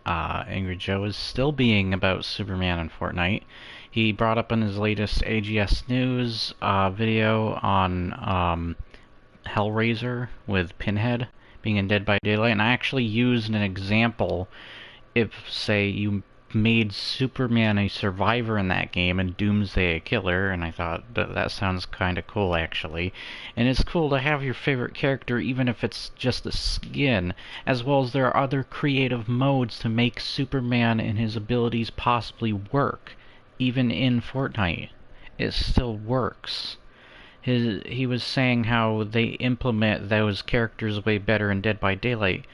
Angry Joe is still being about Superman in Fortnite. He brought up in his latest AGS News video on Hellraiser with Pinhead being in Dead by Daylight, and I actually used an example. If, say, you made Superman a survivor in that game and Doomsday a killer, and I thought that sounds kind of cool, actually. And it's cool to have your favorite character even if it's just a skin, as well as there are other creative modes to make Superman and his abilities possibly work. Even in Fortnite, it still works. He was saying how they implement those characters way better in Dead by Daylight.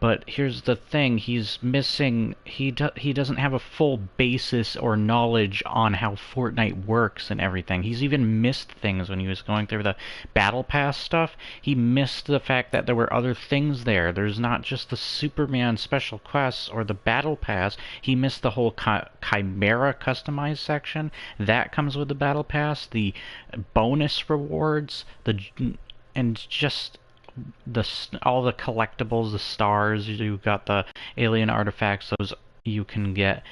But here's the thing, he's missing, he doesn't have a full basis or knowledge on how Fortnite works and everything. He's even missed things when he was going through the Battle Pass stuff. He missed the fact that there were other things there. There's not just the Superman special quests or the Battle Pass. He missed the whole Chimera customized section. That comes with the Battle Pass. The bonus rewards, and just all the collectibles, the stars, you got the alien artifacts, those you can get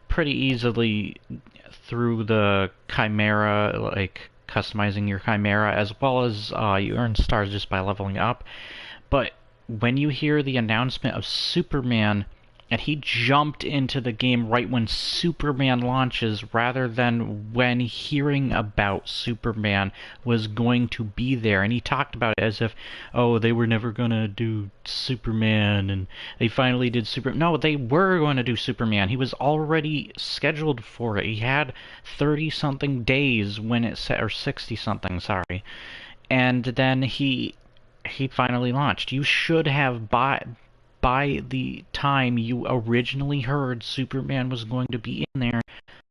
pretty easily through the Chimera, like customizing your Chimera, as well as you earn stars just by leveling up. But when you hear the announcement of Superman, and he jumped into the game right when Superman launches rather than when hearing about Superman was going to be there. And he talked about it as if, oh, they were never going to do Superman, and they finally did Superman. No, they were going to do Superman. He was already scheduled for it. He had 30-something days when it set, or 60-something, sorry. And then he finally launched. You should have by the time you originally heard Superman was going to be in there,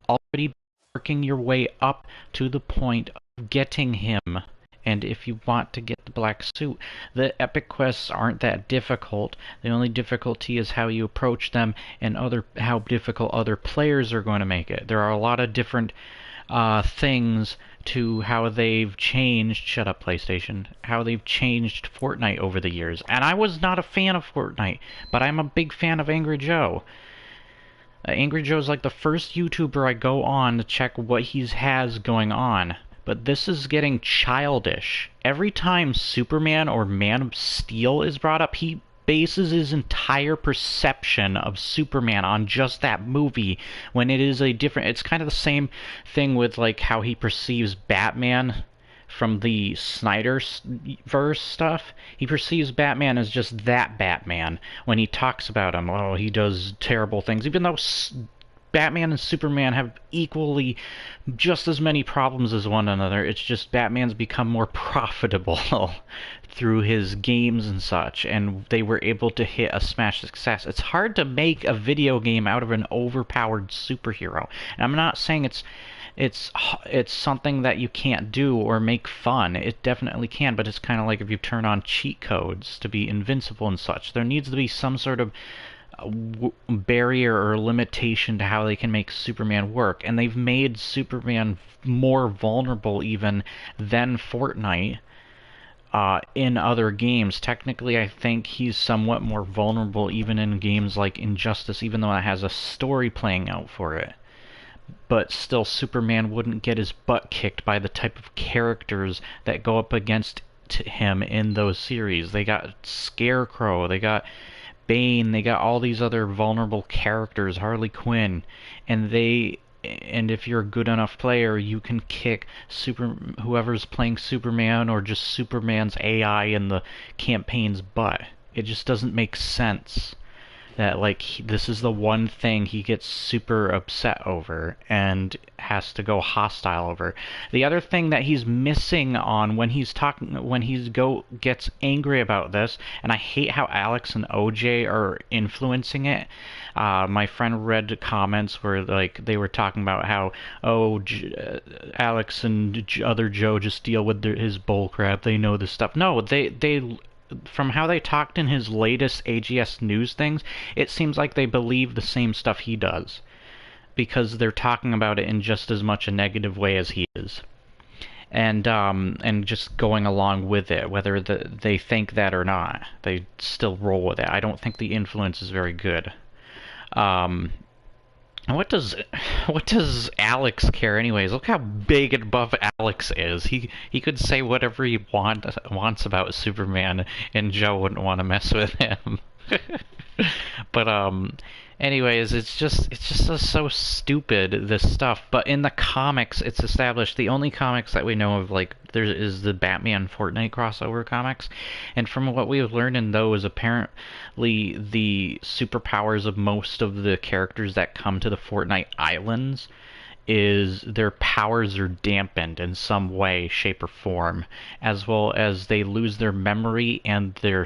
already working your way up to the point of getting him. And if you want to get the black suit, the epic quests aren't that difficult. The only difficulty is how you approach them and how difficult other players are going to make it. There are a lot of different things to how they've changed, shut up PlayStation, how they've changed Fortnite over the years. And I was not a fan of Fortnite, but I'm a big fan of Angry Joe. Angry Joe's like the first YouTuber I go on to check what he has going on. But this is getting childish. Every time Superman or Man of Steel is brought up, he bases his entire perception of Superman on just that movie, when it is a different... It's kind of the same thing with like how he perceives Batman from the Snyderverse stuff. He perceives Batman as just that Batman. When he talks about him, oh, he does terrible things, even though Batman and Superman have equally just as many problems as one another. It's just Batman's become more profitable through his games and such, and they were able to hit a smash success. It's hard to make a video game out of an overpowered superhero. And I'm not saying it's something that you can't do or make fun. It definitely can, but it's kind of like if you turn on cheat codes to be invincible and such. There needs to be some sort of barrier or limitation to how they can make Superman work, and they've made Superman more vulnerable even than Fortnite in other games. Technically, I think he's somewhat more vulnerable even in games like Injustice, even though it has a story playing out for it. But still, Superman wouldn't get his butt kicked by the type of characters that go up against him in those series. They got Scarecrow, they got Bane, they got all these other vulnerable characters, Harley Quinn, and if you're a good enough player, you can kick whoever's playing Superman or just Superman's AI in the campaign's butt. It just doesn't make sense that this is the one thing he gets super upset over and has to go hostile over. The other thing that he's missing on when gets angry about this, and I hate how Alex and OJ are influencing it. My friend read comments where they were talking about how Alex and other Joe just deal with his bullcrap. They know this stuff. No, they from how they talked in his latest AGS News things, it seems like they believe the same stuff he does, because they're talking about it in just as much a negative way as he is. and just going along with it, whether they think that or not. They still roll with it. I don't think the influence is very good. Um, what does what does Alex care anyways? Look how big and buff Alex is. He could say whatever he wants about Superman, and Joe wouldn't want to mess with him. But anyways, it's just so stupid, this stuff. But in the comics, it's established, the only comics that we know of, like, there is the Batman Fortnite crossover comics, and from what we've learned in those, apparently the superpowers of most of the characters that come to the Fortnite islands is their powers are dampened in some way, shape, or form, as well as they lose their memory and their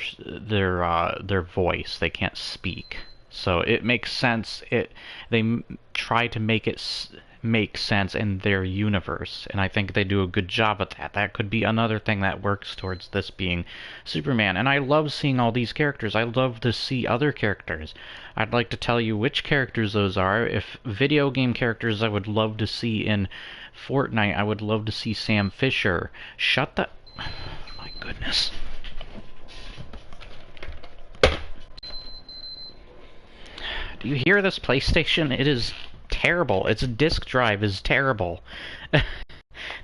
voice. They can't speak. So it makes sense. They try to make it make sense in their universe, and I think they do a good job at that. That could be another thing that works towards this being Superman. And I love seeing all these characters. I love to see other characters. I'd like to tell you which characters those are. If video game characters I would love to see in Fortnite, I would love to see Sam Fisher. Shut the... My goodness. Do you hear this PlayStation? It is terrible. Its disk drive is terrible.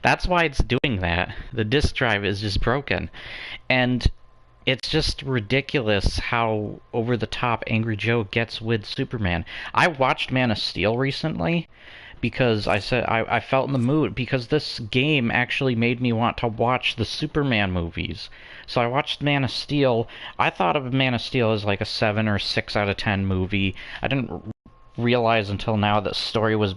That's why it's doing that. The disk drive is just broken. And it's just ridiculous how over the top Angry Joe gets with Superman. I watched Man of Steel recently because I felt in the mood, because this game actually made me want to watch the Superman movies. So I watched Man of Steel. I thought of Man of Steel as like a 7 or 6 out of 10 movie. I didn't realize until now that story was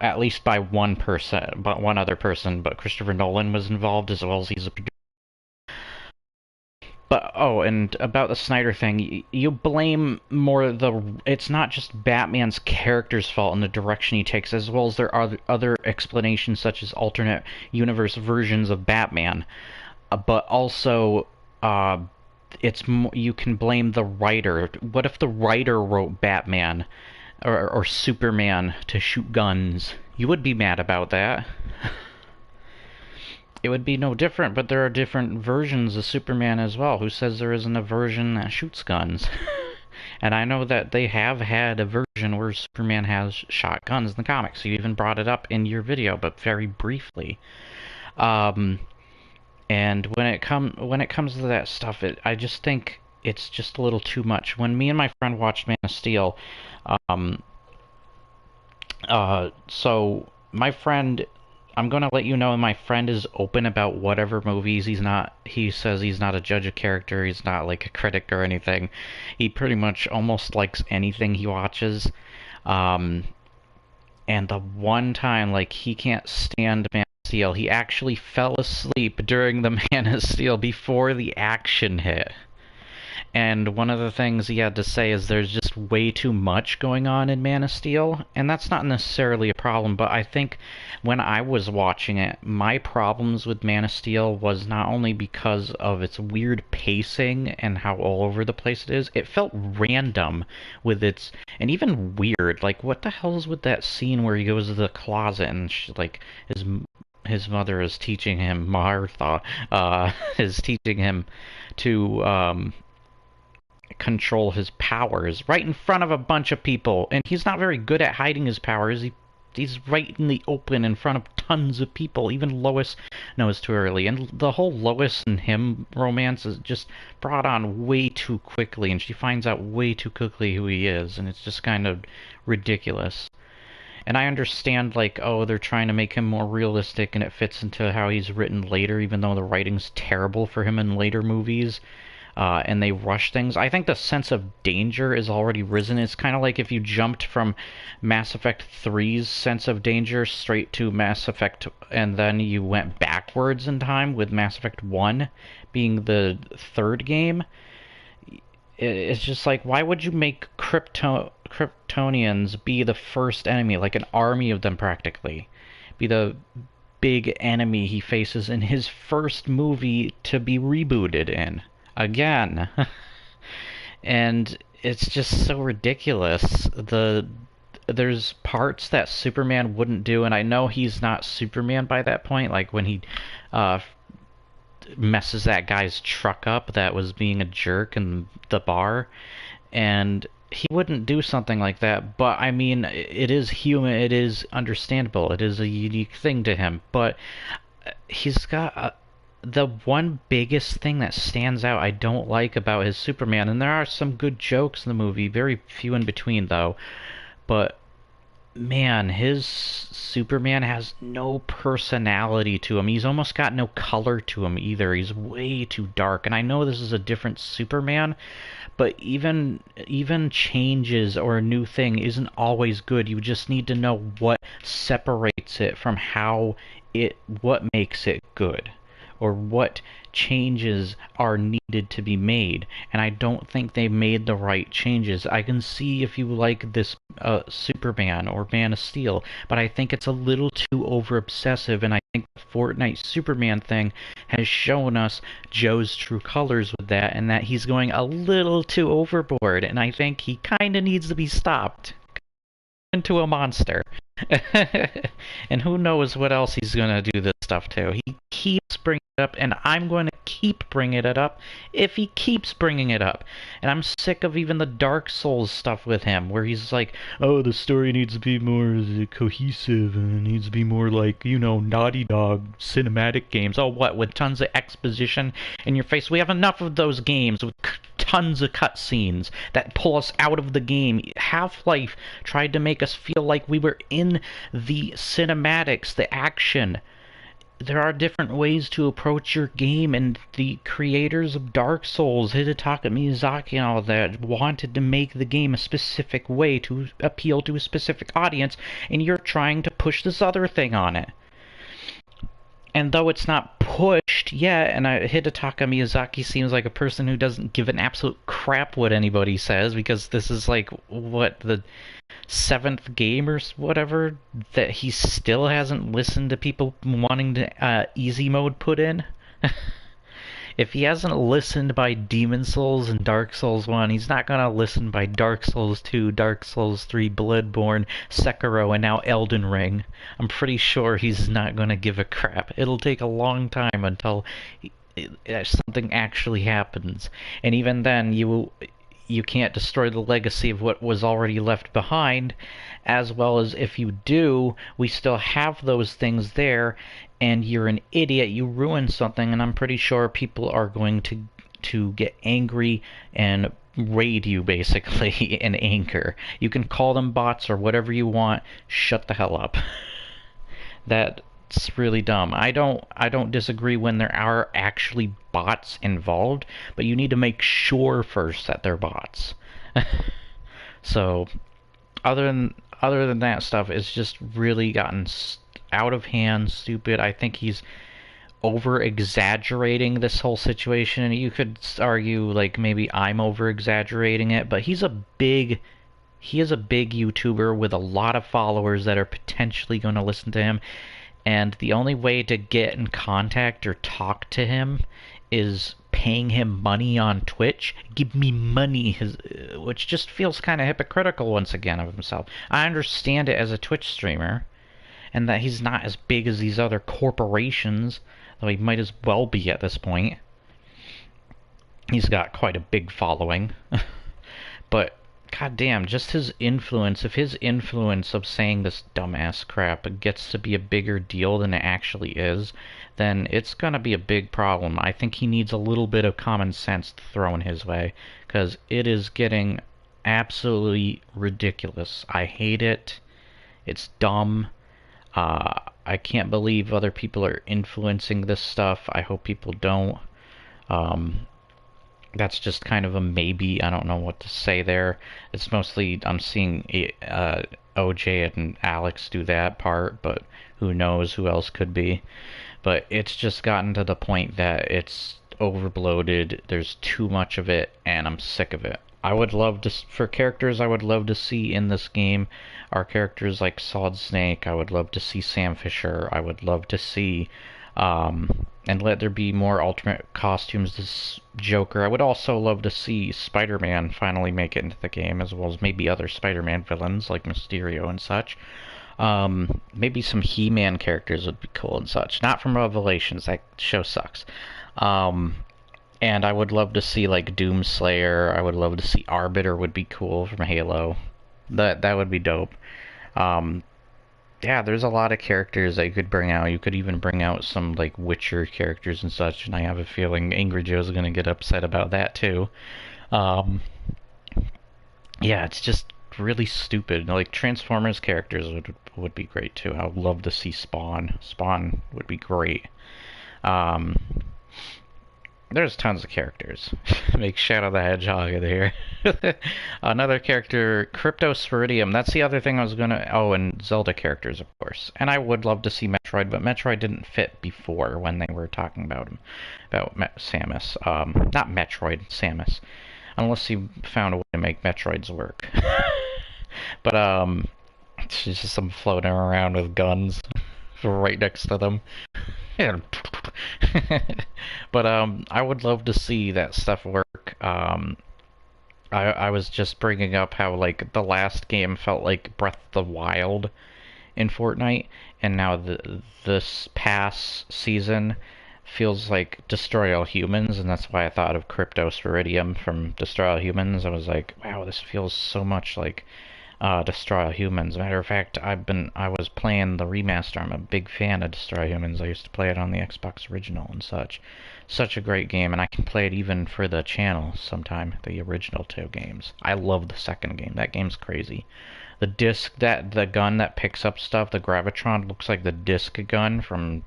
at least by one person, but one other person, but Christopher Nolan was involved as well, as he's a producer. But, oh, and about the Snyder thing, you blame more it's not just Batman's character's fault in the direction he takes, as well as there are other explanations such as alternate universe versions of Batman. But also, you can blame the writer. What if the writer wrote Batman or Superman to shoot guns? You would be mad about that. It would be no different, but there are different versions of Superman as well. Who says there isn't a version that shoots guns? And I know that they have had a version where Superman has shot guns in the comics. You even brought it up in your video, but very briefly. And when it comes to that stuff, I just think it's just a little too much. When me and my friend watched Man of Steel, so my friend, I'm gonna let you know my friend is open about whatever movies. He says he's not a judge of character, he's not like a critic or anything. He pretty much almost likes anything he watches. And the one time, like, he can't stand Man of Steel, he actually fell asleep during the Man of Steel before the action hit. And one of the things he had to say is there's just way too much going on in Man of Steel, and that's not necessarily a problem, but I think when I was watching it, my problems with Man of Steel was not only because of its weird pacing and how all over the place it is, it felt random with its, and even weird, like, what the hell is with that scene where he goes to the closet and his mother is teaching him, Martha, is teaching him to, control his powers right in front of a bunch of people, and he's not very good at hiding his powers. He's right in the open in front of tons of people. Even Lois knows too early, and the whole Lois and him romance is just brought on way too quickly, and she finds out way too quickly who he is, and it's just kind of ridiculous. And I understand, like, oh, they're trying to make him more realistic, and it fits into how he's written later, even though the writing's terrible for him in later movies. And they rush things. I think the sense of danger is already risen. It's kind of like if you jumped from Mass Effect 3's sense of danger straight to Mass Effect, and then you went backwards in time with Mass Effect 1 being the third game. It's just like, why would you make Kryptonians be the first enemy, like an army of them practically? Be the big enemy he faces in his first movie to be rebooted in. Again. And it's just so ridiculous. there's parts that Superman wouldn't do, and I know he's not Superman by that point. Like when he uh, messes that guy's truck up that was being a jerk in the bar, and he wouldn't do something like that. But I mean, it is human. It is understandable. It is a unique thing to him. But he's got the one biggest thing that stands out I don't like about his Superman, and there are some good jokes in the movie, very few in between though, but man, his Superman has no personality to him. He's almost got no color to him either. He's way too dark. And I know this is a different Superman, but even changes or a new thing isn't always good. You just need to know what separates it from what makes it good, or what changes are needed to be made. And I don't think they made the right changes. I can see if you like this Superman or Man of Steel, but I think it's a little too over obsessive, and I think the Fortnite Superman thing has shown us Joe's true colors with that, and that he's going a little too overboard, and I think he kind of needs to be stopped into a monster. And who knows what else he's gonna do this stuff to. He keeps bringing it up, and I'm going to keep bringing it up if he keeps bringing it up. And I'm sick of even the Dark Souls stuff with him, where he's like, oh, the story needs to be more cohesive, and it needs to be more like, you know, Naughty Dog cinematic games. Oh, what, with tons of exposition in your face? We have enough of those games with tons of cutscenes that pull us out of the game. Half-Life tried to make us feel like we were in the cinematics, the action. There are different ways to approach your game, and the creators of Dark Souls, Hidetaka Miyazaki and all that, wanted to make the game a specific way to appeal to a specific audience, and you're trying to push this other thing on it. And though it's not pushed yet, and Hidetaka Miyazaki seems like a person who doesn't give an absolute crap what anybody says, because this is like, what, the seventh game or whatever, that he still hasn't listened to people wanting to easy mode put in. If he hasn't listened by Demon Souls and Dark Souls 1, he's not gonna listen by Dark Souls 2, Dark Souls 3, Bloodborne, Sekiro, and now Elden Ring. I'm pretty sure he's not gonna give a crap. It'll take a long time until something actually happens. And even then, you can't destroy the legacy of what was already left behind, as well as if you do, we still have those things there, and you're an idiot, you ruin something, and I'm pretty sure people are going to get angry and raid you, basically, in anger. You can call them bots or whatever you want, shut the hell up. That's really dumb. I don't disagree when there are actually bots involved, but you need to make sure first that they're bots. So, other than that stuff, it's just really gotten out of hand, stupid. I think he's over exaggerating this whole situation. You could argue like maybe I'm over exaggerating it, but he is a big YouTuber with a lot of followers that are potentially going to listen to him, and the only way to get in contact or talk to him is paying him money on Twitch. Give me money, which just feels kind of hypocritical once again of himself. I understand it as a Twitch streamer, and that he's not as big as these other corporations, though he might as well be at this point. He's got quite a big following. But goddamn, just his influence, if his influence of saying this dumbass crap gets to be a bigger deal than it actually is, then it's gonna be a big problem. I think he needs a little bit of common sense thrown his way, because it is getting absolutely ridiculous. I hate it. It's dumb. I can't believe other people are influencing this stuff. I hope people don't. That's just kind of a maybe. I don't know what to say there. It's mostly I'm seeing OJ and Alex do that part, but who knows who else could be. But it's just gotten to the point that it's overbloated. There's too much of it, and I'm sick of it. I would love to, for characters I would love to see in this game are characters like Solid Snake. I would love to see Sam Fisher. I would love to see And let there be more alternate costumes this Joker. I would also love to see Spider-Man finally make it into the game, as well as maybe other Spider-Man villains like Mysterio and such. Maybe some He-Man characters would be cool and such. Not from Revelations, that show sucks. Um, and I would love to see like Doomslayer. I would love to see Arbiter would be cool from Halo. That would be dope. Um, yeah, there's a lot of characters that you could bring out. You could even bring out some like Witcher characters and such, and I have a feeling Angry Joe's gonna get upset about that too. Um, yeah, it's just really stupid. Like Transformers characters would be great too. I would love to see Spawn. Spawn would be great. Um, there's tons of characters. Make Shadow the Hedgehog in here. Another character, Cryptosporidium. That's the other thing I was gonna. Oh, and Zelda characters, of course. And I would love to see Metroid, but Metroid didn't fit before when they were talking about him, about Samus. Not Metroid, Samus. Unless you found a way to make Metroids work. But it's just some floating around with guns right next to them. Yeah. But I would love to see that stuff work. I was just bringing up how like the last game felt like Breath of the Wild in Fortnite, and now this past season feels like Destroy All Humans, and that's why I thought of Cryptosporidium from Destroy All Humans. I was like, wow, this feels so much like Destroy All Humans. Matter of fact, I was playing the remaster. I'm a big fan of Destroy All Humans. I used to play it on the Xbox original and such. Such a great game, and I can play it even for the channel sometime, the original two games. I love the second game. That game's crazy. The disc, the gun that picks up stuff, the Gravitron, looks like the disc gun from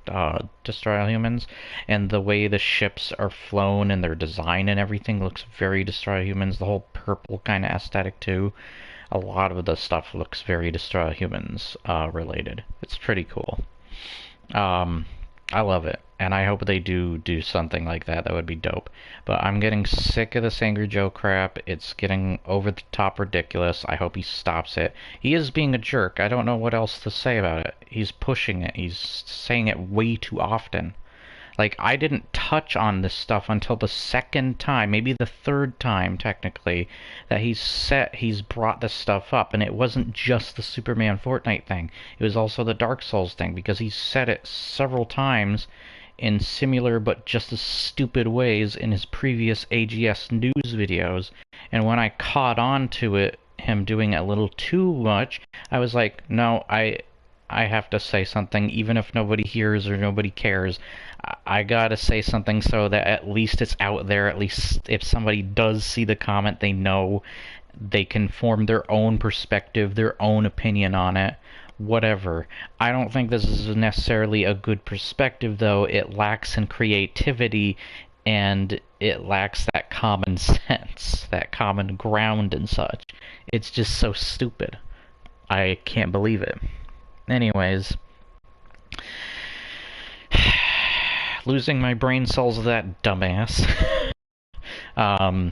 Destroy All Humans, and the way the ships are flown and their design and everything looks very Destroy All Humans. The whole purple kind of aesthetic too. A lot of the stuff looks very Destroy All Humans related. It's pretty cool. I love it, and I hope they do something like that. That would be dope. But I'm getting sick of this Angry Joe crap. It's getting over the top ridiculous. I hope he stops it. He is being a jerk. I don't know what else to say about it. He's pushing it. He's saying it way too often. Like, I didn't touch on this stuff until the second time, maybe the third time, technically, that he's brought this stuff up, and it wasn't just the Superman Fortnite thing. It was also the Dark Souls thing, because he's said it several times in similar but just as stupid ways in his previous AGS news videos, and when I caught on to it, him doing it a little too much, I was like, no, I have to say something, even if nobody hears or nobody cares. I gotta say something so that at least it's out there. At least if somebody does see the comment, they know they can form their own perspective, their own opinion on it. Whatever. I don't think this is necessarily a good perspective, though. It lacks in creativity, and it lacks that common sense, that common ground and such. It's just so stupid. I can't believe it. Anyways, losing my brain cells to that dumbass. I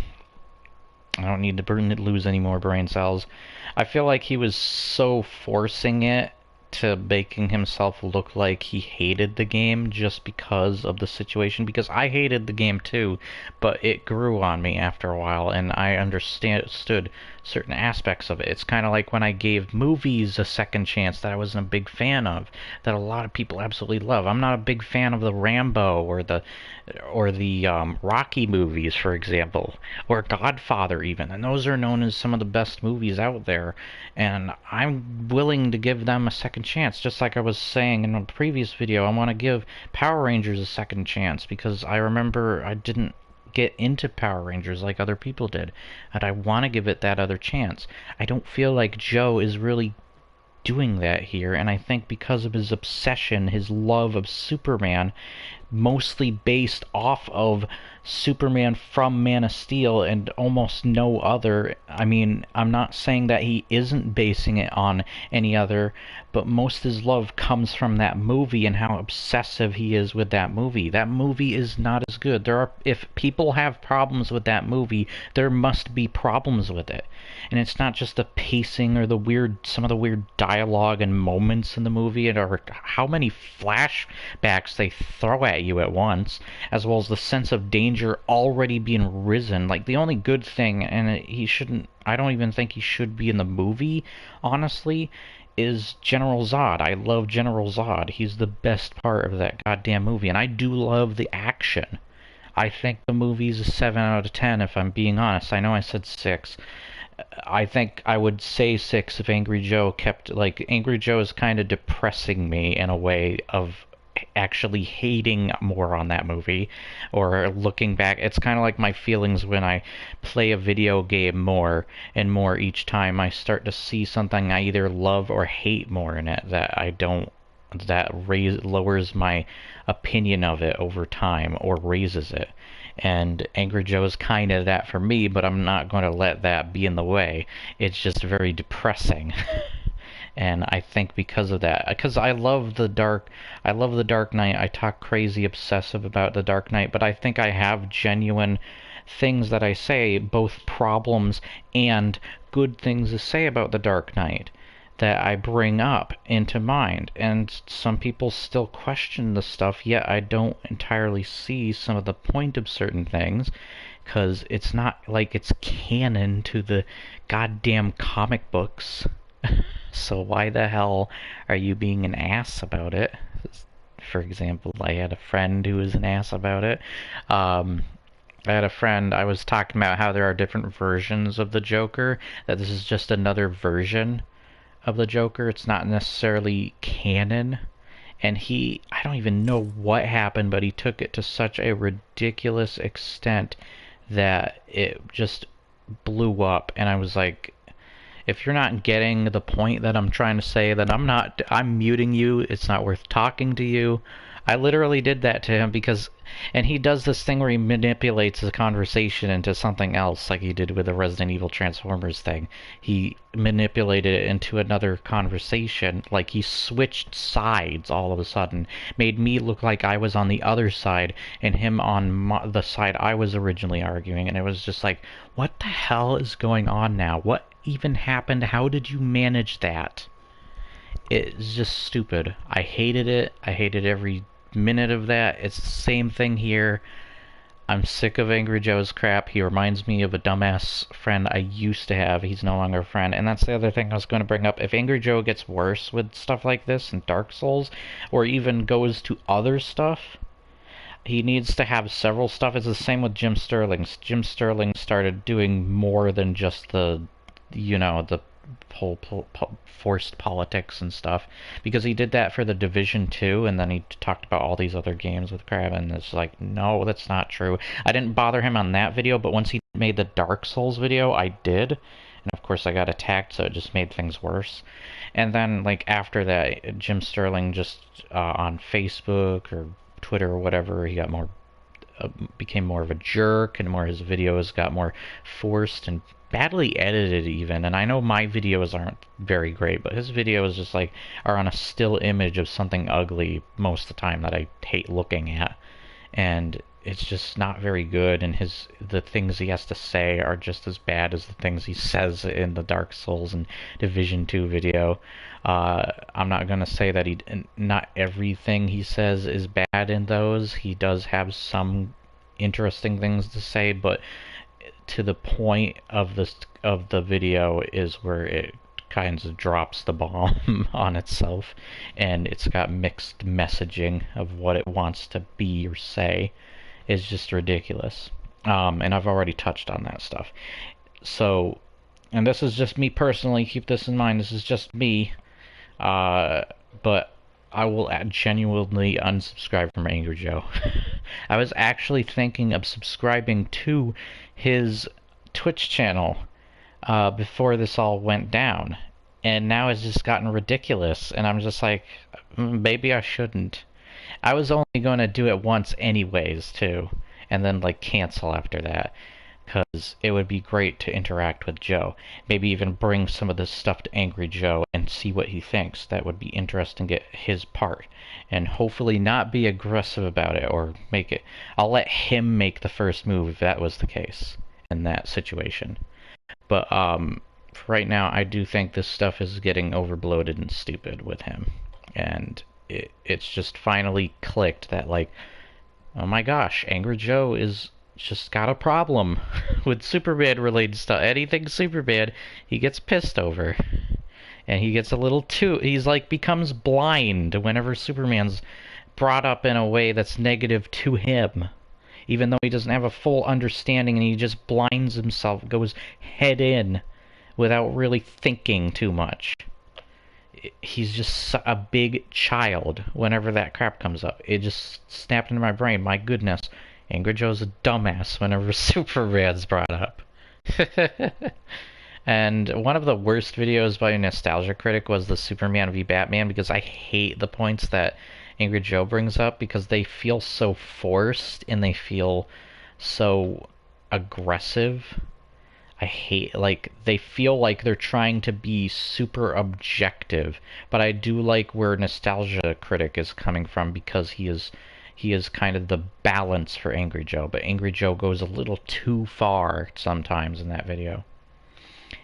don't need to lose any more brain cells. I feel like he was so forcing it to making himself look like he hated the game just because of the situation, because I hated the game too, but it grew on me after a while, and I understood certain aspects of it. It's kind of like when I gave movies a second chance that I wasn't a big fan of, that a lot of people absolutely love. I'm not a big fan of the Rambo or the Rocky movies, for example, or Godfather even, and those are known as some of the best movies out there, and I'm willing to give them a second chance. Just like I was saying in a previous video, I want to give Power Rangers a second chance, because I remember I didn't get into Power Rangers like other people did, and I want to give it that other chance. I don't feel like Joe is really doing that here, and I think because of his obsession, his love of Superman, mostly based off of Superman from Man of Steel and almost no other. I mean, I'm not saying that he isn't basing it on any other, but most of his love comes from that movie and how obsessive he is with that movie. That movie is not as good. If people have problems with that movie, there must be problems with it. And it's not just the pacing or some of the weird dialogue and moments in the movie, or how many flashbacks they throw at you at once, as well as the sense of danger already being risen. Like, the only good thing, and I don't even think he should be in the movie, honestly, is General Zod. I love General Zod. He's the best part of that goddamn movie, and I do love the action. I think the movie's a 7 out of 10, if I'm being honest. I know I said 6. I think I would say 6 if Angry Joe kept, like, Angry Joe is kind of depressing me in a way of actually hating more on that movie, or looking back. It's kind of like my feelings when I play a video game more and more each time. I start to see something I either love or hate more in it that I don't, lowers my opinion of it over time or raises it. And Angry Joe is kind of that for me, but I'm not going to let that be in the way. It's just very depressing. And I think because of that, because I love the Dark Knight. I talk crazy obsessive about the Dark Knight, but I think I have genuine things that I say, both problems and good things to say about the Dark Knight, that I bring up into mind. And some people still question the stuff, yet I don't entirely see some of the point of certain things, because it's not like it's canon to the goddamn comic books. So why the hell are you being an ass about it? For example, I had a friend who was an ass about it. I was talking about how there are different versions of the Joker, that this is just another version of the Joker. It's not necessarily canon. And I don't even know what happened, but he took it to such a ridiculous extent that it just blew up. And I was like, if you're not getting the point that I'm trying to say, then I'm muting you. It's not worth talking to you. I literally did that to him and he does this thing where he manipulates the conversation into something else, like he did with the Resident Evil Transformers thing. He manipulated it into another conversation, like he switched sides all of a sudden, made me look like I was on the other side and him on the side I was originally arguing, and it was just like, what the hell is going on now? What even happened? How did you manage that? It's just stupid. I hated it. I hated every minute of that. It's the same thing here. I'm sick of Angry Joe's crap. He reminds me of a dumbass friend I used to have. He's no longer a friend. And that's the other thing I was going to bring up. If Angry Joe gets worse with stuff like this and Dark Souls, or even goes to other stuff, he needs to have several stuff. It's the same with Jim Sterling. Jim Sterling started doing more than just the whole forced politics and stuff, because he did that for the Division 2, and then he talked about all these other games with Crab, and it's like, no, that's not true. I didn't bother him on that video, but once he made the Dark Souls video, I did, and of course I got attacked, so it just made things worse. And then, like, after that, Jim Sterling just on Facebook or Twitter or whatever, he got became more of a jerk, and his videos got more forced and badly edited even. And I know my videos aren't very great, but his videos just like are on a still image of something ugly most of the time that I hate looking at, and it's just not very good. And the things he has to say are just as bad as the things he says in the Dark Souls and Division 2 video. I'm not gonna say that not everything he says is bad in those. He does have some interesting things to say, but to the point of the video is where it kind of drops the bomb on itself, and it's got mixed messaging of what it wants to be or say. Is just ridiculous. And I've already touched on that stuff. So, and this is just me personally, keep this in mind, this is just me, but I will genuinely unsubscribe from Angry Joe. I was actually thinking of subscribing to his Twitch channel before this all went down, and now it's just gotten ridiculous, and I'm just like, maybe I shouldn't. I was only going to do it once anyways, too, and then, like, cancel after that, because it would be great to interact with Joe. Maybe even bring some of this stuff to Angry Joe and see what he thinks. That would be interesting to get his part. And hopefully not be aggressive about it or make it... I'll let him make the first move if that was the case in that situation. But, for right now, I do think this stuff is getting overbloated and stupid with him. And it's just finally clicked that, like, oh my gosh, Angry Joe is just got a problem with Superman related stuff. Anything Superman, he gets pissed over. And he gets a little too... He's like becomes blind whenever Superman's brought up in a way that's negative to him. Even though he doesn't have a full understanding and he just blinds himself, goes head in without really thinking too much. He's just a big child whenever that crap comes up. It just snapped into my brain. My goodness, Angry Joe's a dumbass whenever Superman's brought up. And one of the worst videos by a Nostalgia Critic was the Superman v Batman, because I hate the points that Angry Joe brings up because they feel so forced and they feel so aggressive. I hate, like, they feel like they're trying to be super objective, but I do like where Nostalgia Critic is coming from because he is kind of the balance for Angry Joe, but Angry Joe goes a little too far sometimes in that video.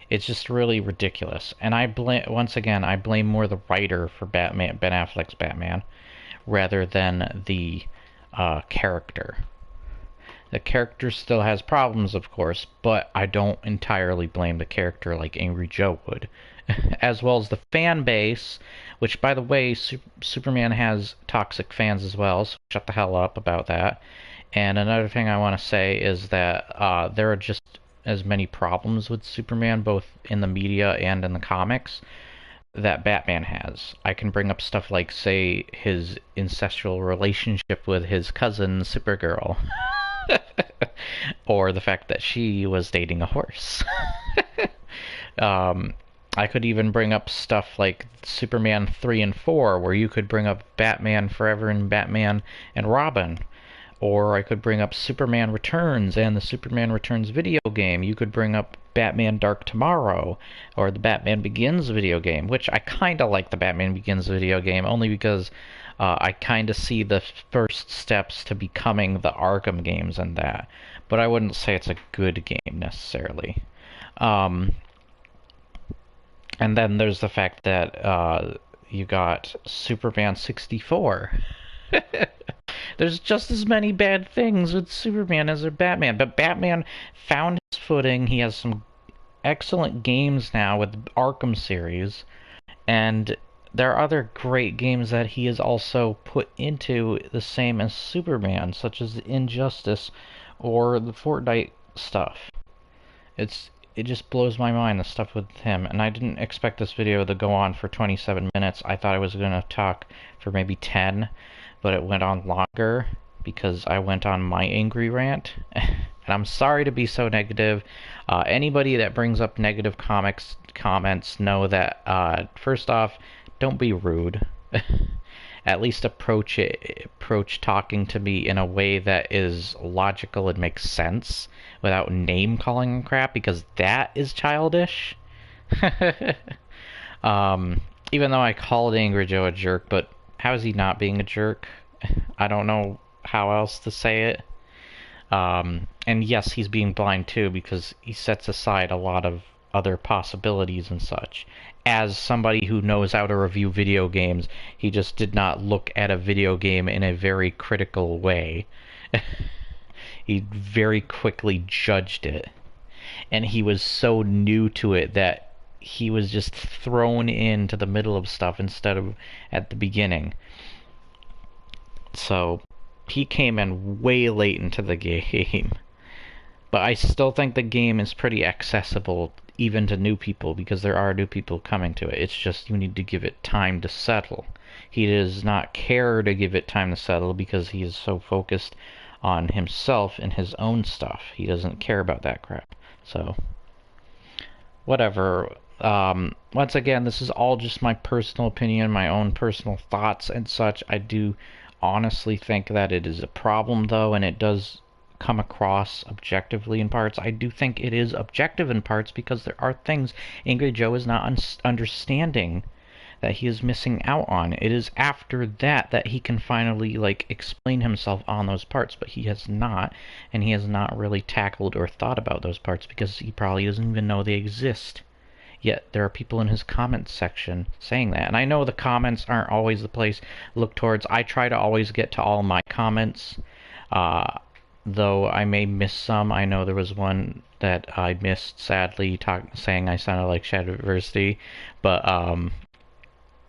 It's just really ridiculous, and I blame, once again, I blame more the writer for Batman, Ben Affleck's Batman, rather than the character. The character still has problems, of course, but I don't entirely blame the character like Angry Joe would. As well as the fan base, which, by the way, Superman has toxic fans as well, so shut the hell up about that. And another thing I want to say is that there are just as many problems with Superman, both in the media and in the comics, that Batman has. I can bring up stuff like, say, his incestual relationship with his cousin, Supergirl. Or the fact that she was dating a horse. I could even bring up stuff like Superman 3 and 4, where you could bring up Batman Forever and Batman and Robin. Or I could bring up Superman Returns and the Superman Returns video game. You could bring up Batman Dark Tomorrow, or the Batman Begins video game, which I kind of like the Batman Begins video game, only because I kind of see the first steps to becoming the Arkham games and that. But I wouldn't say it's a good game, necessarily. And then there's the fact that you got Superman 64. There's just as many bad things with Superman as with Batman, but Batman found his footing. He has some excellent games now with the Arkham series, and there are other great games that he has also put into the same as Superman, such as Injustice or the Fortnite stuff. It just blows my mind, the stuff with him, and I didn't expect this video to go on for 27 minutes. I thought I was going to talk for maybe 10, but it went on longer because I went on my angry rant. And I'm sorry to be so negative. Anybody that brings up negative comments know that, first off, don't be rude. At least approach talking to me in a way that is logical and makes sense without name calling and crap, because that is childish. Even though I called Angry Joe a jerk, but how is he not being a jerk? I don't know how else to say it. And yes, he's being blind too, because he sets aside a lot of other possibilities and such. As somebody who knows how to review video games, he just did not look at a video game in a very critical way. He very quickly judged it. And he was so new to it that he was just thrown into the middle of stuff instead of at the beginning. So he came in way late into the game. But I still think the game is pretty accessible even to new people, because there are new people coming to it. It's just you need to give it time to settle. He does not care to give it time to settle because he is so focused on himself and his own stuff. He doesn't care about that crap. So, whatever. Once again, this is all just my personal opinion, my own personal thoughts and such. I do honestly think that it is a problem, though, and it does come across objectively in parts. I do think it is objective in parts because there are things Angry Joe is not understanding that he is missing out on. It is after that that he can finally, like, explain himself on those parts, but he has not, and he has not really tackled or thought about those parts because he probably doesn't even know they exist. Yet there are people in his comments section saying that. And I know the comments aren't always the place to look towards. I try to always get to all my comments, though I may miss some. I know there was one that I missed, sadly, saying I sounded like Shadowversity, but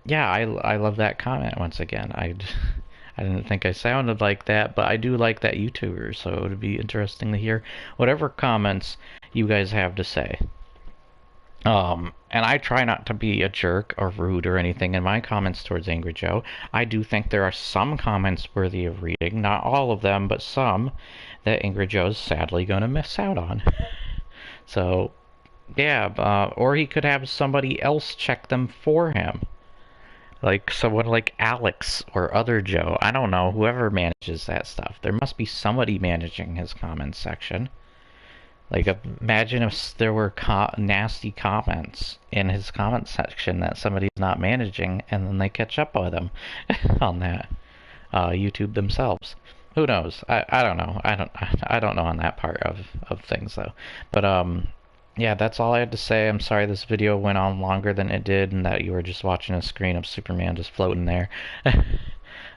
yeah, I love that comment once again. I didn't think I sounded like that, but I do like that YouTuber, so it would be interesting to hear whatever comments you guys have to say. And I try not to be a jerk or rude or anything in my comments towards Angry Joe. I do think there are some comments worthy of reading, not all of them, but some that Angry Joe's sadly gonna miss out on. So, yeah, or he could have somebody else check them for him. Like someone like Alex or other Joe. I don't know, whoever manages that stuff. There must be somebody managing his comments section. Like, imagine if there were nasty comments in his comment section that somebody's not managing, and then they catch up with him on that. YouTube themselves. Who knows? I don't know. I don't know on that part of things though. But yeah, that's all I had to say. I'm sorry this video went on longer than it did, and that you were just watching a screen of Superman just floating there.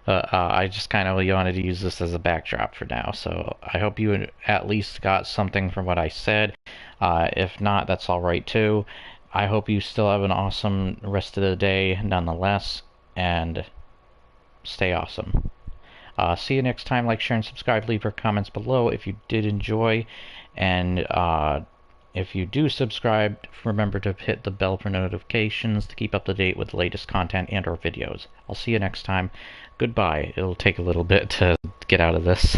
I just kind of wanted to use this as a backdrop for now, so I hope you at least got something from what I said. If not, that's alright too. I hope you still have an awesome rest of the day nonetheless, and stay awesome. See you next time. Like, share, and subscribe. Leave your comments below if you did enjoy, and if you do subscribe, remember to hit the bell for notifications to keep up to date with the latest content and/or videos. I'll see you next time. Goodbye. It'll take a little bit to get out of this.